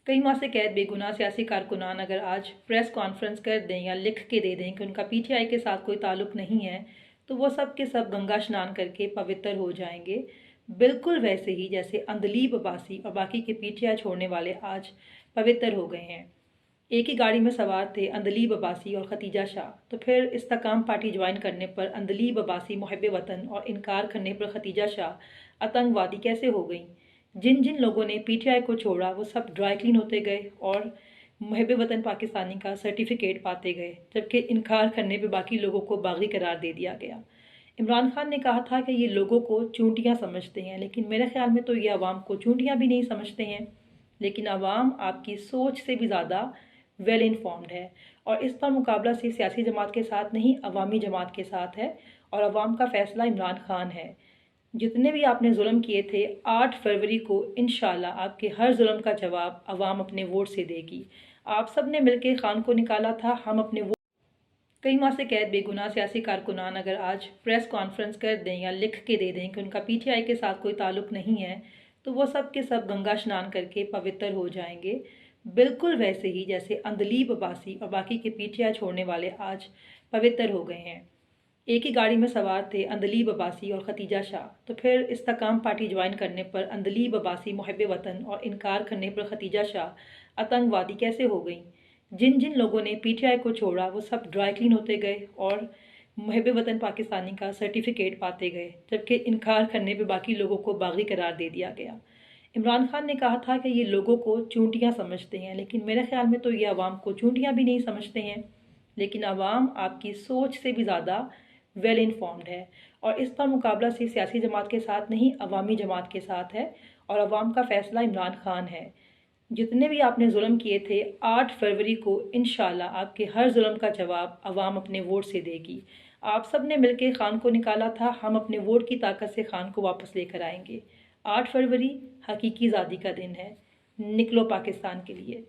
कई माह से कैद बेगुनाह सियासी कारकुनान अगर आज प्रेस कॉन्फ्रेंस कर दें या लिख के दे दें कि उनका पीटीआई के साथ कोई ताल्लुक नहीं है, तो वो सब के सब गंगा स्नान करके पवित्र हो जाएंगे। बिल्कुल वैसे ही जैसे अंदलीब अब्बासी और बाकी के पीटीआई छोड़ने वाले आज पवित्र हो गए हैं। एक ही गाड़ी में सवार थे अंदलीब अब्बासी और खतीजा शाह, तो फिर इस्तेकाम पार्टी ज्वाइन करने पर अंदलीब अब्बासी मुहब्बे वतन और इनकार करने पर खतीजा शाह आतंकवादी कैसे हो गई। जिन जिन लोगों ने पीटीआई को छोड़ा वो सब ड्राई क्लीन होते गए और मुहब्बे वतन पाकिस्तानी का सर्टिफिकेट पाते गए, जबकि इनकार करने पे बाकी लोगों को बागी करार दे दिया गया। इमरान खान ने कहा था कि ये लोगों को चूंटियां समझते हैं, लेकिन मेरे ख्याल में तो ये आवाम को चूंटियां भी नहीं समझते हैं। लेकिन आवाम आपकी सोच से भी ज़्यादा वेल इन्फॉर्म्ड है और इस पर मुकाबला सिर्फ सियासी जमात के साथ नहीं, अवामी जमात के साथ है और अवाम का फैसला इमरान खान है। जितने भी आपने जुल्म किए थे, 8 फरवरी को इंशाल्लाह आपके हर जुल्म का जवाब अवाम अपने वोट से देगी। आप सब ने मिलकर खान को निकाला था, हम अपने वोट। कई माह से कैद बेगुनाह सियासी कारकुनान अगर आज प्रेस कॉन्फ्रेंस कर दें या लिख के दे दें कि उनका पीटीआई के साथ कोई ताल्लुक नहीं है, तो वो सब के सब गंगा स्नान करके पवित्र हो जाएंगे। बिल्कुल वैसे ही जैसे अंदलीब अब्बासी और बाकी के पीटीआई छोड़ने वाले आज पवित्र हो गए हैं। एक ही गाड़ी में सवार थे अंदलीब अब्बासी और खतीजा शाह, तो फिर इस्तेकाम पार्टी ज्वाइन करने पर अंदलीब अब्बासी मुहब्बे वतन और इनकार करने पर खतीजा शाह आतंकवादी कैसे हो गई। जिन जिन लोगों ने पीटीआई को छोड़ा वो सब ड्राई क्लीन होते गए और मुहब्बे वतन पाकिस्तानी का सर्टिफिकेट पाते गए, जबकि इनकार करने पर बाकी लोगों को बागी करार दे दिया गया। इमरान खान ने कहा था कि ये लोगों को चूंटियां समझते हैं, लेकिन मेरे ख्याल में तो ये आवाम को चूंटियां भी नहीं समझते हैं। लेकिन आवाम आपकी सोच से भी ज़्यादा वेल इन्फॉर्म्ड है और इस पर मुकाबला सिर्फ सियासी जमात के साथ नहीं, अवामी जमात के साथ है और अवाम का फैसला इमरान खान है। जितने भी आपने जुल्म किए थे, 8 फरवरी को इंशाल्लाह आपके हर जुल्म का जवाब अवाम अपने वोट से देगी। आप सब ने मिलकर खान को निकाला था, हम अपने वोट की ताकत से खान को वापस लेकर आएंगे। 8 फरवरी हकीकी आज़ादी का दिन है। निकलो पाकिस्तान के लिए।